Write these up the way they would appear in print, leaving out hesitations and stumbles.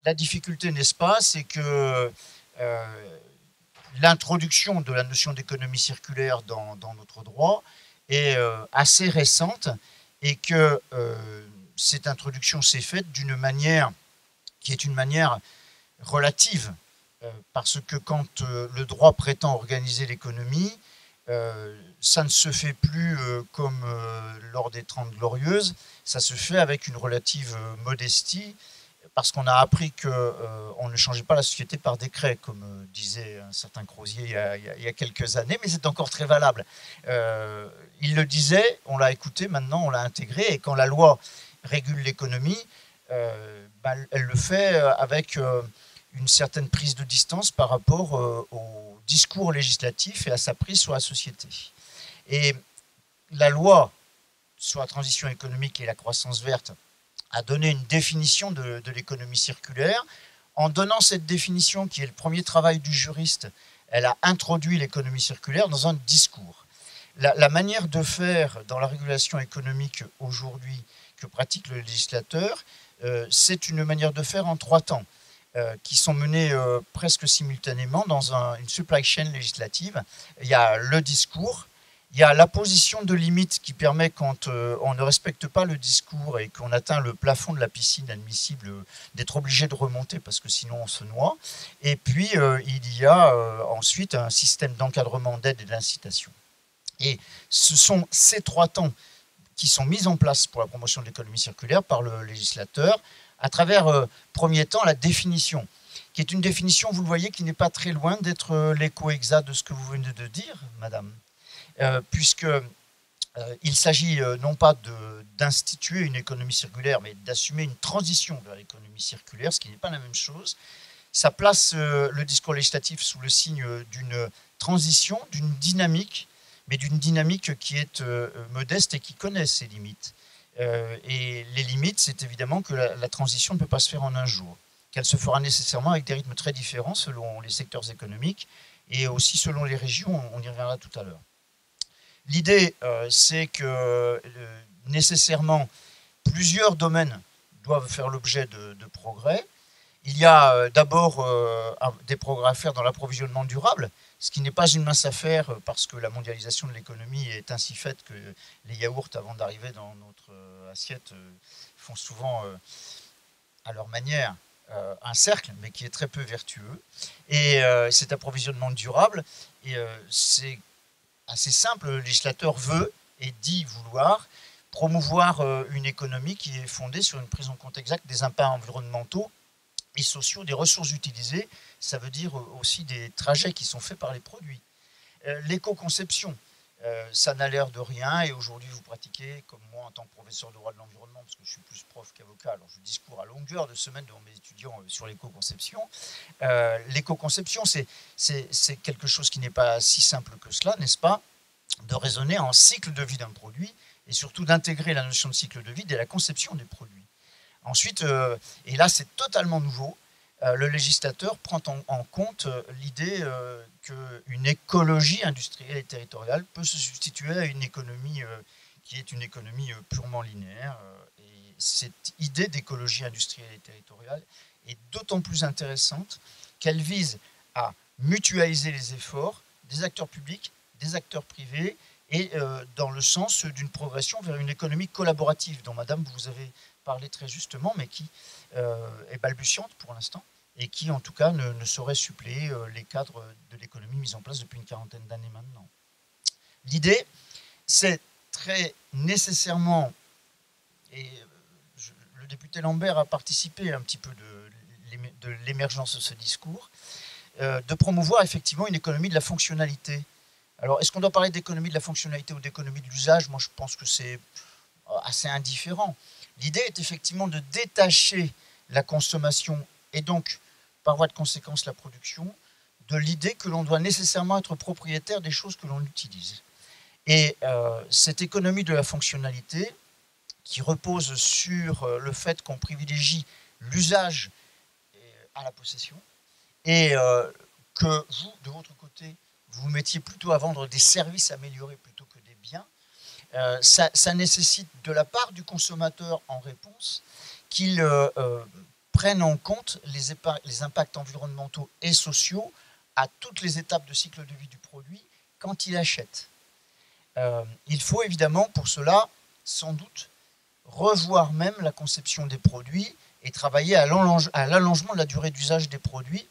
La difficulté, n'est-ce pas, c'est que l'introduction de la notion d'économie circulaire dans notre droit est assez récente et que cette introduction s'est faite d'une manière qui est une manière relative, parce que quand le droit prétend organiser l'économie, ça ne se fait plus comme lors des Trente Glorieuses, ça se fait avec une relative modestie, parce qu'on a appris qu'on ne changeait pas la société par décret, comme disait un certain Crozier il y a quelques années, mais c'est encore très valable. Il le disait, on l'a écouté, maintenant on l'a intégré, et quand la loi régule l'économie, elle le fait avec une certaine prise de distance par rapport au discours législatif et à sa prise sur la société. Et la loi sur la transition économique et la croissance verte a donné une définition de l'économie circulaire. En donnant cette définition, qui est le premier travail du juriste, elle a introduit l'économie circulaire dans un discours. La manière de faire dans la régulation économique aujourd'hui que pratique le législateur, c'est une manière de faire en 3 temps, qui sont menés presque simultanément dans une supply chain législative. Il y a le discours, il y a la position de limite qui permet, quand on ne respecte pas le discours et qu'on atteint le plafond de la piscine admissible, d'être obligé de remonter parce que sinon on se noie. Et puis il y a ensuite un système d'encadrement, d'aide et d'incitation. Et ce sont ces 3 temps qui sont mis en place pour la promotion de l'économie circulaire par le législateur à travers, premier temps, la définition, qui est une définition, vous le voyez, qui n'est pas très loin d'être l'écho exact de ce que vous venez de dire, madame. Puisqu'il s'agit non pas d'instituer une économie circulaire, mais d'assumer une transition vers l'économie circulaire, ce qui n'est pas la même chose. Ça place le discours législatif sous le signe d'une transition, d'une dynamique, mais d'une dynamique qui est modeste et qui connaît ses limites. Et les limites, c'est évidemment que la transition ne peut pas se faire en un jour, qu'elle se fera nécessairement avec des rythmes très différents selon les secteurs économiques et aussi selon les régions, on y reviendra tout à l'heure. L'idée, c'est que nécessairement plusieurs domaines doivent faire l'objet de progrès. Il y a d'abord des progrès à faire dans l'approvisionnement durable, ce qui n'est pas une mince affaire parce que la mondialisation de l'économie est ainsi faite que les yaourts, avant d'arriver dans notre assiette, font souvent à leur manière un cercle, mais qui est très peu vertueux. Et cet approvisionnement durable, c'est assez simple, le législateur veut et dit vouloir promouvoir une économie qui est fondée sur une prise en compte exacte des impacts environnementaux et sociaux des ressources utilisées. Ça veut dire aussi des trajets qui sont faits par les produits. L'éco-conception, ça n'a l'air de rien, et aujourd'hui vous pratiquez, comme moi en tant que professeur de droit de l'environnement, parce que je suis plus prof qu'avocat, alors je discours à longueur de semaine devant mes étudiants sur l'éco-conception. L'éco-conception, c'est quelque chose qui n'est pas si simple que cela, n'est-ce pas, de raisonner en cycle de vie d'un produit, et surtout d'intégrer la notion de cycle de vie dès la conception des produits. Ensuite, et là c'est totalement nouveau, le législateur prend en compte l'idée qu'une écologie industrielle et territoriale peut se substituer à une économie qui est une économie purement linéaire. Et cette idée d'écologie industrielle et territoriale est d'autant plus intéressante qu'elle vise à mutualiser les efforts des acteurs publics, des acteurs privés, et dans le sens d'une progression vers une économie collaborative dont, madame, vous avez parlé très justement, mais qui est balbutiante pour l'instant, et qui, en tout cas, ne saurait suppléer les cadres de l'économie mis en place depuis une quarantaine d'années maintenant. L'idée, c'est très nécessairement, et le député Lambert a participé un petit peu de l'émergence de ce discours, de promouvoir effectivement une économie de la fonctionnalité. Alors, est-ce qu'on doit parler d'économie de la fonctionnalité ou d'économie de l'usage? Moi, je pense que c'est assez indifférent. L'idée est effectivement de détacher la consommation et donc, par voie de conséquence, la production, de l'idée que l'on doit nécessairement être propriétaire des choses que l'on utilise. Et cette économie de la fonctionnalité, qui repose sur le fait qu'on privilégie l'usage à la possession, et que vous, de votre côté, vous vous mettiez plutôt à vendre des services améliorés plutôt que des biens. Ça nécessite de la part du consommateur en réponse qu'il prenne en compte les impacts environnementaux et sociaux à toutes les étapes de cycle de vie du produit quand il achète. Il faut évidemment pour cela, sans doute, revoir même la conception des produits et travailler à l'allongement de la durée d'usage des produits.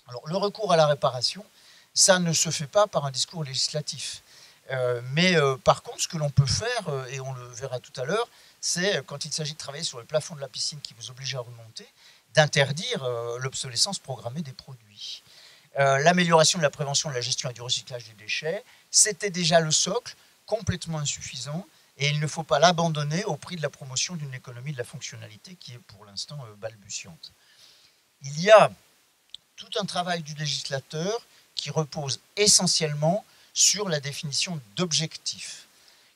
Alors, le recours à la réparation, ça ne se fait pas par un discours législatif. Mais par contre, ce que l'on peut faire, et on le verra tout à l'heure, c'est quand il s'agit de travailler sur le plafond de la piscine qui vous oblige à remonter, d'interdire l'obsolescence programmée des produits. L'amélioration de la prévention de la gestion et du recyclage des déchets, c'était déjà le socle, complètement insuffisant, et il ne faut pas l'abandonner au prix de la promotion d'une économie de la fonctionnalité qui est pour l'instant balbutiante. Il y a tout un travail du législateur qui repose essentiellement sur la définition d'objectifs.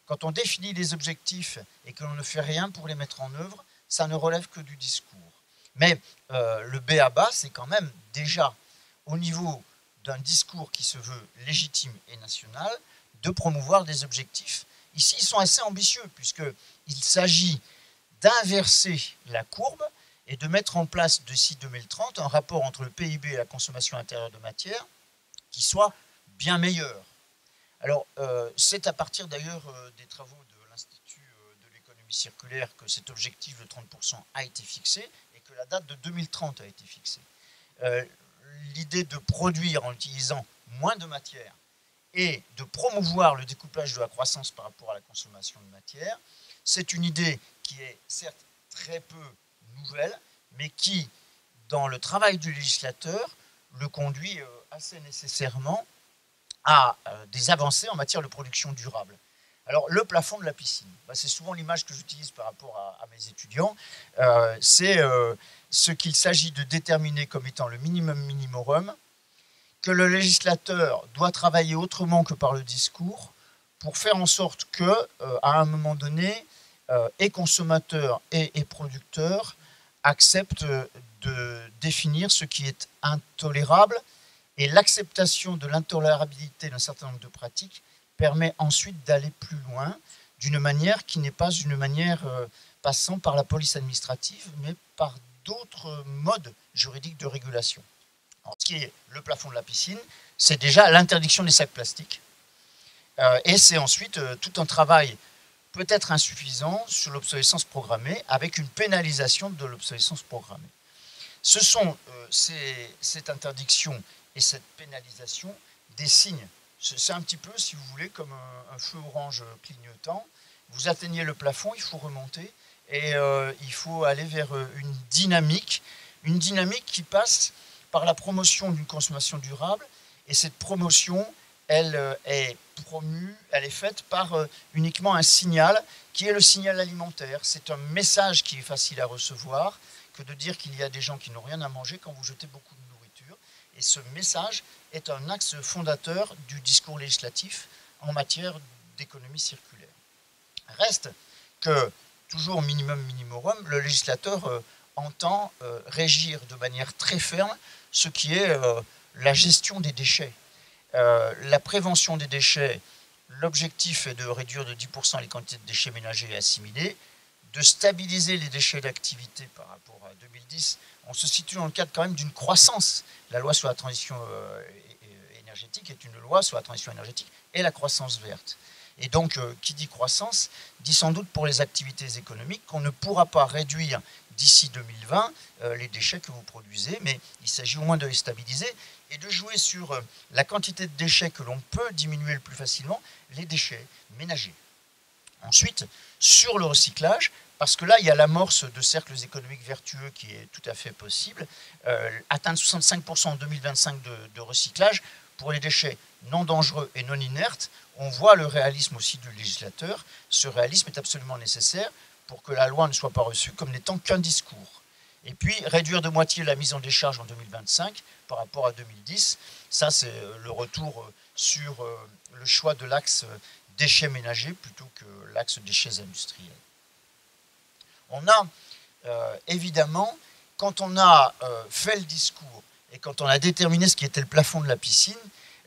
Quand on définit les objectifs et que l'on ne fait rien pour les mettre en œuvre, ça ne relève que du discours. Mais le b.a.-ba, c'est quand même déjà au niveau d'un discours qui se veut légitime et national, de promouvoir des objectifs. Ici, ils sont assez ambitieux, puisqu'il s'agit d'inverser la courbe et de mettre en place d'ici 2030 un rapport entre le PIB et la consommation intérieure de matière qui soit bien meilleur. Alors, c'est à partir d'ailleurs des travaux de l'Institut de l'économie circulaire que cet objectif de 30% a été fixé et que la date de 2030 a été fixée. L'idée de produire en utilisant moins de matière et de promouvoir le découplage de la croissance par rapport à la consommation de matière, c'est une idée qui est certes très peu nouvelle, mais qui, dans le travail du législateur, le conduit assez nécessairement à des avancées en matière de production durable. Alors, le plafond de la piscine, c'est souvent l'image que j'utilise par rapport à mes étudiants, c'est ce qu'il s'agit de déterminer comme étant le minimum minimorum, que le législateur doit travailler autrement que par le discours pour faire en sorte que, à un moment donné, et consommateurs et producteurs acceptent de définir ce qui est intolérable, et l'acceptation de l'intolérabilité d'un certain nombre de pratiques permet ensuite d'aller plus loin d'une manière qui n'est pas une manière passant par la police administrative, mais par d'autres modes juridiques de régulation. Alors, ce qui est le plafond de la piscine, c'est déjà l'interdiction des sacs plastiques. Et c'est ensuite tout un travail peut-être insuffisant sur l'obsolescence programmée, avec une pénalisation de l'obsolescence programmée. Ce sont cette interdiction et cette pénalisation des signes. C'est un petit peu, si vous voulez, comme un feu orange clignotant. Vous atteignez le plafond, il faut remonter, et il faut aller vers une dynamique qui passe par la promotion d'une consommation durable, et cette promotion, elle est promue, elle est faite par uniquement un signal, qui est le signal alimentaire. C'est un message qui est facile à recevoir, que de dire qu'il y a des gens qui n'ont rien à manger quand vous jetez beaucoup de nourriture. Et ce message est un axe fondateur du discours législatif en matière d'économie circulaire. Reste que, toujours minimum minimorum, le législateur entend régir de manière très ferme ce qui est la gestion des déchets. La prévention des déchets, l'objectif est de réduire de 10% les quantités de déchets ménagers et assimilés, de stabiliser les déchets d'activité par rapport à 2010. On se situe dans le cadre quand même d'une croissance. La loi sur la transition énergétique est une loi sur la transition énergétique et la croissance verte. Et donc, qui dit croissance, dit sans doute pour les activités économiques qu'on ne pourra pas réduire d'ici 2020 les déchets que vous produisez, mais il s'agit au moins de les stabiliser et de jouer sur la quantité de déchets que l'on peut diminuer le plus facilement, les déchets ménagers. Ensuite, sur le recyclage, parce que là, il y a l'amorce de cercles économiques vertueux qui est tout à fait possible, atteindre 65% en 2025 de recyclage pour les déchets non dangereux et non inertes. On voit le réalisme aussi du législateur. Ce réalisme est absolument nécessaire pour que la loi ne soit pas reçue comme n'étant qu'un discours. Et puis, réduire de moitié la mise en décharge en 2025 par rapport à 2010, ça c'est le retour sur le choix de l'axe déchets ménagers plutôt que l'axe déchets industriels. On a évidemment, quand on a fait le discours et quand on a déterminé ce qui était le plafond de la piscine,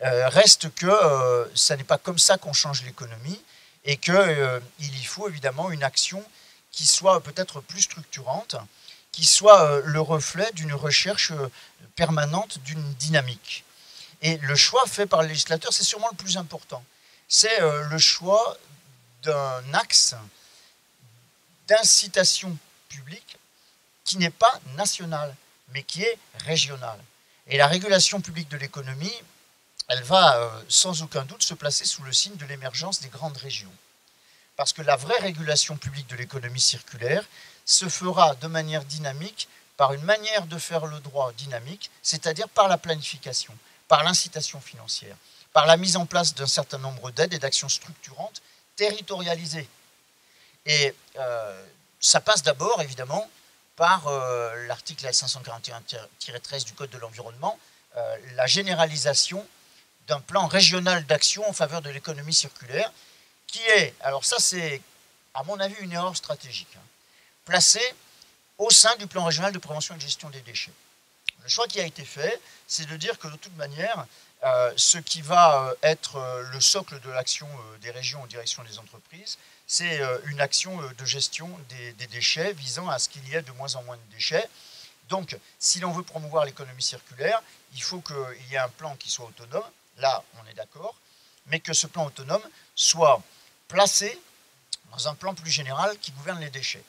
Reste que ça n'est pas comme ça qu'on change l'économie et qu'il y faut évidemment une action qui soit peut-être plus structurante, qui soit le reflet d'une recherche permanente d'une dynamique. Et le choix fait par le législateur, c'est sûrement le plus important. C'est le choix d'un axe d'incitation publique qui n'est pas national, mais qui est régional. Et la régulation publique de l'économie, elle va sans aucun doute se placer sous le signe de l'émergence des grandes régions. Parce que la vraie régulation publique de l'économie circulaire se fera de manière dynamique par une manière de faire le droit dynamique, c'est-à-dire par la planification, par l'incitation financière, par la mise en place d'un certain nombre d'aides et d'actions structurantes territorialisées. Et ça passe d'abord, évidemment, par l'article L541-13 du Code de l'environnement, la généralisation d'un plan régional d'action en faveur de l'économie circulaire, qui est, alors ça c'est à mon avis une erreur stratégique, placé au sein du plan régional de prévention et de gestion des déchets. Le choix qui a été fait, c'est de dire que de toute manière, ce qui va être le socle de l'action des régions en direction des entreprises, c'est une action de gestion des déchets visant à ce qu'il y ait de moins en moins de déchets. Donc, si l'on veut promouvoir l'économie circulaire, il faut qu'il y ait un plan qui soit autonome, là on est d'accord, mais que ce plan autonome soit placé dans un plan plus général qui gouverne les déchets.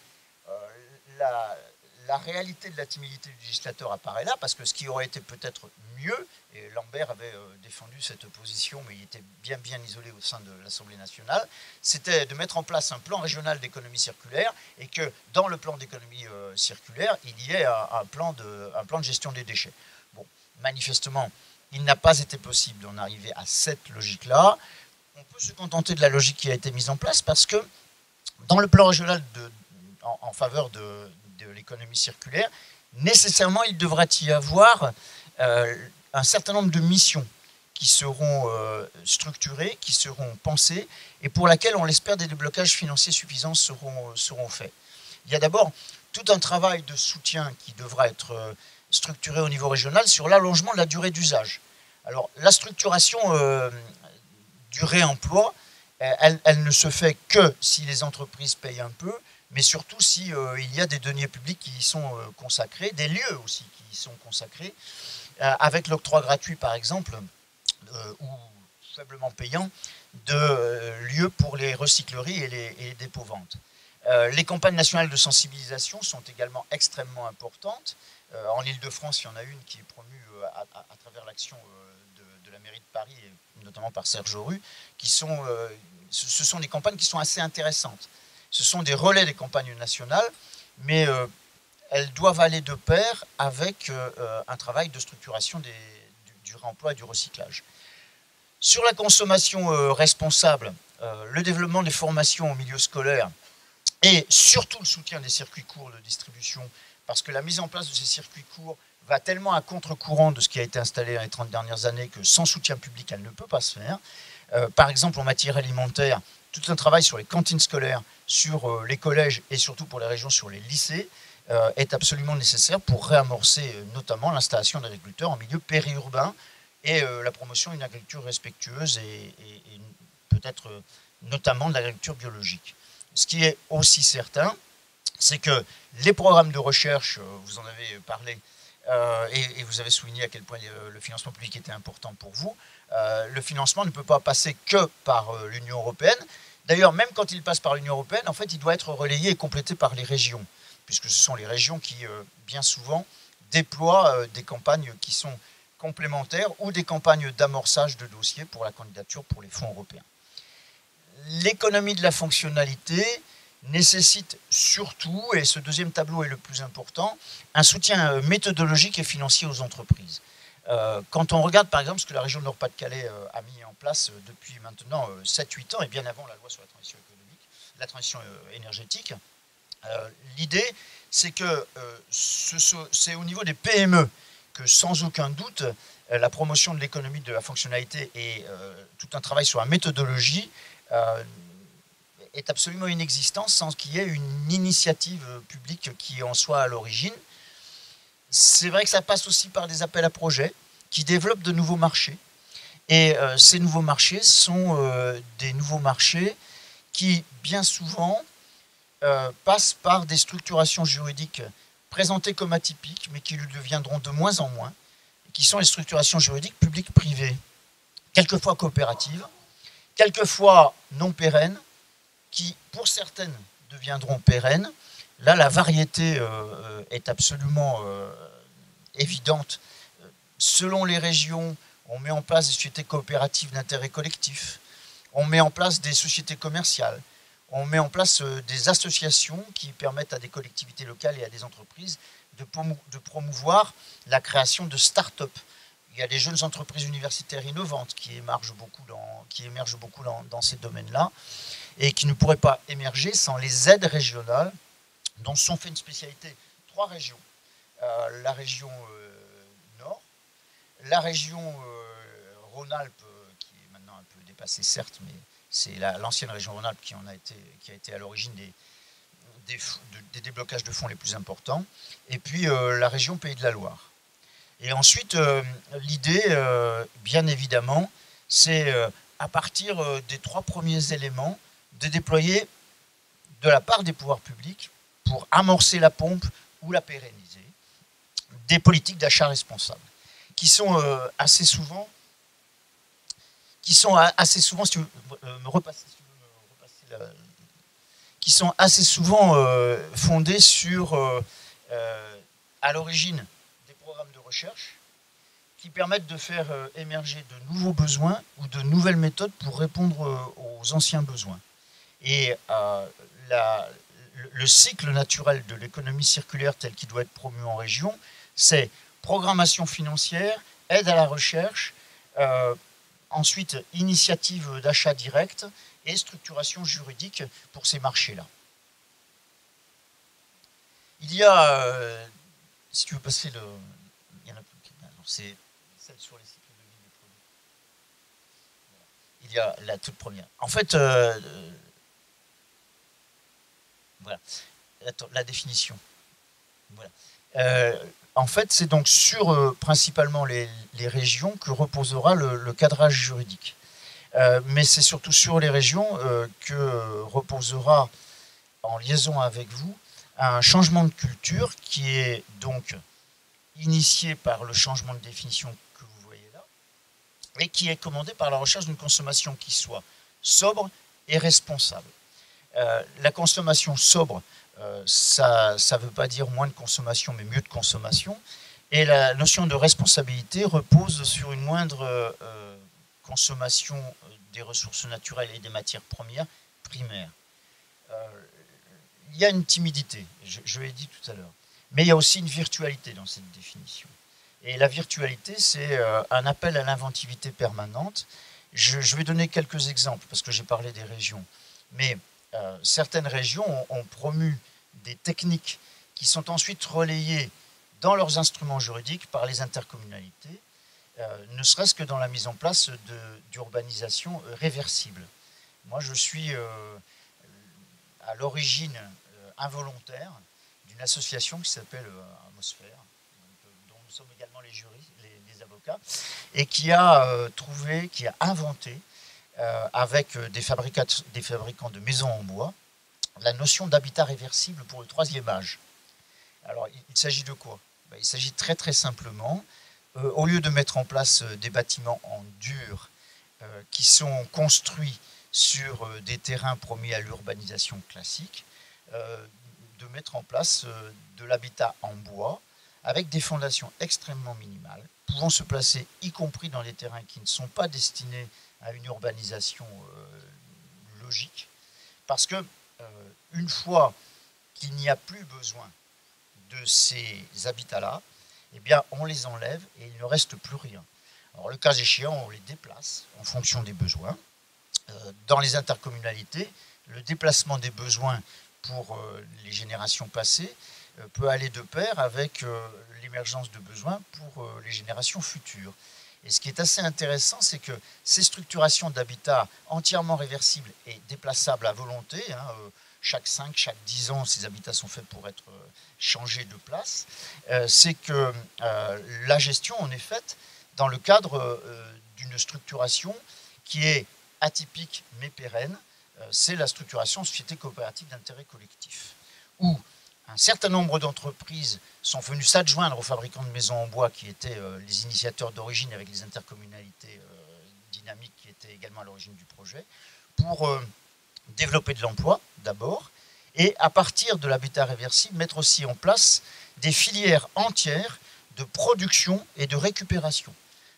La réalité de la timidité du législateur apparaît là, parce que ce qui aurait été peut-être mieux, et Lambert avait défendu cette position, mais il était bien isolé au sein de l'Assemblée nationale, c'était de mettre en place un plan régional d'économie circulaire, et que dans le plan d'économie circulaire, il y ait un plan de gestion des déchets. Bon, manifestement, il n'a pas été possible d'en arriver à cette logique-là. On peut se contenter de la logique qui a été mise en place, parce que dans le plan régional en faveur de l'économie circulaire, nécessairement il devrait y avoir un certain nombre de missions qui seront structurées, qui seront pensées, et pour laquelle on l'espère des déblocages financiers suffisants seront faits. Il y a d'abord tout un travail de soutien qui devra être structuré au niveau régional sur l'allongement de la durée d'usage. Alors la structuration du réemploi, elle ne se fait que si les entreprises payent un peu, mais surtout si il y a des deniers publics qui y sont consacrés, des lieux aussi qui y sont consacrés, avec l'octroi gratuit par exemple, ou faiblement payant, de lieux pour les recycleries et les dépôts-ventes. Les campagnes nationales de sensibilisation sont également extrêmement importantes. En Île-de-France, il y en a une qui est promue à travers l'action de la mairie de Paris, et notamment par Serge Auru, ce sont des campagnes qui sont assez intéressantes. Ce sont des relais des campagnes nationales, mais elles doivent aller de pair avec un travail de structuration du réemploi et du recyclage. Sur la consommation responsable, le développement des formations au milieu scolaire et surtout le soutien des circuits courts de distribution, parce que la mise en place de ces circuits courts va tellement à contre-courant de ce qui a été installé dans les 30 dernières années que sans soutien public, elle ne peut pas se faire. Par exemple, en matière alimentaire, tout un travail sur les cantines scolaires, sur les collèges et surtout pour les régions sur les lycées est absolument nécessaire pour réamorcer notamment l'installation d'agriculteurs en milieu périurbain et la promotion d'une agriculture respectueuse et peut-être notamment de l'agriculture biologique. Ce qui est aussi certain, c'est que les programmes de recherche, vous en avez parlé, et vous avez souligné à quel point le financement public était important pour vous, le financement ne peut pas passer que par l'Union européenne. D'ailleurs, même quand il passe par l'Union européenne, en fait, il doit être relayé et complété par les régions, puisque ce sont les régions qui, bien souvent, déploient des campagnes qui sont complémentaires ou des campagnes d'amorçage de dossiers pour la candidature pour les fonds européens. L'économie de la fonctionnalité nécessite surtout, et ce deuxième tableau est le plus important, un soutien méthodologique et financier aux entreprises. Quand on regarde par exemple ce que la région de Nord-Pas-de-Calais a mis en place depuis maintenant 7-8 ans, et bien avant la loi sur la transition économique, la transition énergétique, l'idée c'est que c'est au niveau des PME que sans aucun doute la promotion de l'économie de la fonctionnalité et tout un travail sur la méthodologie est absolument inexistant sans qu'il y ait une initiative publique qui en soit à l'origine. C'est vrai que ça passe aussi par des appels à projets qui développent de nouveaux marchés Et ces nouveaux marchés sont des nouveaux marchés qui, bien souvent, passent par des structurations juridiques présentées comme atypiques, mais qui le deviendront de moins en moins, qui sont les structurations juridiques publiques-privées, quelquefois coopératives, quelquefois non pérennes, qui, pour certaines, deviendront pérennes. Là, la variété est absolument évidente. Selon les régions, on met en place des sociétés coopératives d'intérêt collectif, on met en place des sociétés commerciales, on met en place des associations qui permettent à des collectivités locales et à des entreprises de promouvoir la création de start-up. Il y a des jeunes entreprises universitaires innovantes qui émergent beaucoup dans ces domaines-là et qui ne pourraient pas émerger sans les aides régionales dont sont fait une spécialité 3 régions. La région Nord, la région Rhône-Alpes, qui est maintenant un peu dépassée certes, mais c'est l'ancienne région Rhône-Alpes qui a été à l'origine des déblocages de fonds les plus importants, et puis la région Pays de la Loire. Et ensuite, l'idée, bien évidemment, c'est à partir des 3 premiers éléments, de déployer de la part des pouvoirs publics, pour amorcer la pompe ou la pérenniser, des politiques d'achat responsables, qui sont assez souvent, si tu veux me repasser, qui sont assez souvent fondées sur, à l'origine, des programmes de recherche, qui permettent de faire émerger de nouveaux besoins ou de nouvelles méthodes pour répondre aux anciens besoins. Et le cycle naturel de l'économie circulaire tel qu'il doit être promu en région, c'est programmation financière, aide à la recherche, ensuite initiative d'achat direct et structuration juridique pour ces marchés-là. Il y a, si tu veux passer le... Il y en a plus, c'est celle sur les cycles de vie des produits. Il y a la toute première. En fait, voilà, la définition. Voilà. En fait, c'est donc sur principalement les régions que reposera le cadrage juridique. Mais c'est surtout sur les régions que reposera, en liaison avec vous, un changement de culture qui est donc initié par le changement de définition que vous voyez là, et qui est commandé par la recherche d'une consommation qui soit sobre et responsable. La consommation sobre, ça ne veut pas dire moins de consommation, mais mieux de consommation. Et la notion de responsabilité repose sur une moindre consommation des ressources naturelles et des matières premières primaires. Il y a une timidité, je l'ai dit tout à l'heure, mais il y a aussi une virtualité dans cette définition. Et la virtualité, c'est un appel à l'inventivité permanente. Je vais donner quelques exemples, parce que j'ai parlé des régions. Mais certaines régions ont promu des techniques qui sont ensuite relayées dans leurs instruments juridiques par les intercommunalités, ne serait-ce que dans la mise en place d'urbanisation réversible. Moi, je suis à l'origine involontaire d'une association qui s'appelle Atmosphère, dont nous sommes également les juristes, les avocats, et qui a inventé, avec des fabricants de maisons en bois, la notion d'habitat réversible pour le 3e âge. Alors, il s'agit de quoi? Il s'agit très très simplement, au lieu de mettre en place des bâtiments en dur qui sont construits sur des terrains promis à l'urbanisation classique, de mettre en place de l'habitat en bois avec des fondations extrêmement minimales, pouvant se placer y compris dans des terrains qui ne sont pas destinés à une urbanisation logique, parce que une fois qu'il n'y a plus besoin de ces habitats-là, eh bien, on les enlève et il ne reste plus rien. Alors, le cas échéant, on les déplace en fonction des besoins. Dans les intercommunalités, le déplacement des besoins pour les générations passées peut aller de pair avec l'émergence de besoins pour les générations futures. Et ce qui est assez intéressant, c'est que ces structurations d'habitat entièrement réversibles et déplaçables à volonté, chaque 5, chaque 10 ans, ces habitats sont faits pour être changés de place, c'est que la gestion en est faite dans le cadre d'une d'une structuration qui est atypique mais pérenne. C'est la structuration société coopérative d'intérêt collectif, où un certain nombre d'entreprises sont venues s'adjoindre aux fabricants de maisons en bois qui étaient les initiateurs d'origine avec les intercommunalités dynamiques qui étaient également à l'origine du projet, pour développer de l'emploi d'abord, et à partir de l'habitat réversible, mettre aussi en place des filières entières de production et de récupération.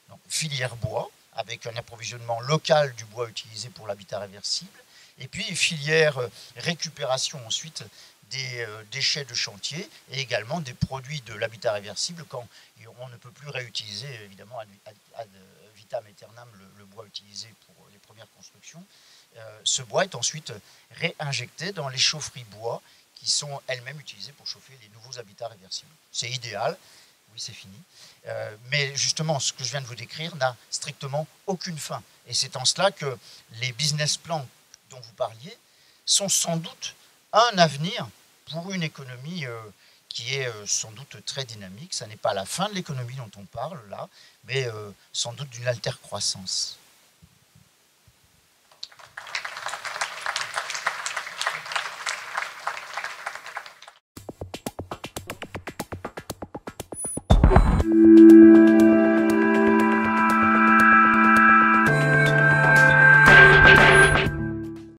Donc, filière bois, avec un approvisionnement local du bois utilisé pour l'habitat réversible, et puis filière récupération ensuite des déchets de chantier et également des produits de l'habitat réversible quand on ne peut plus réutiliser évidemment ad vitam aeternam le bois utilisé pour les premières constructions. Ce bois est ensuite réinjecté dans les chaufferies bois qui sont elles-mêmes utilisées pour chauffer les nouveaux habitats réversibles. C'est idéal, oui c'est fini, mais justement ce que je viens de vous décrire n'a strictement aucune fin. Et c'est en cela que les business plans dont vous parliez sont sans doute un avenir pour une économie qui est sans doute très dynamique. Ça n'est pas la fin de l'économie dont on parle là, mais sans doute d'une altercroissance.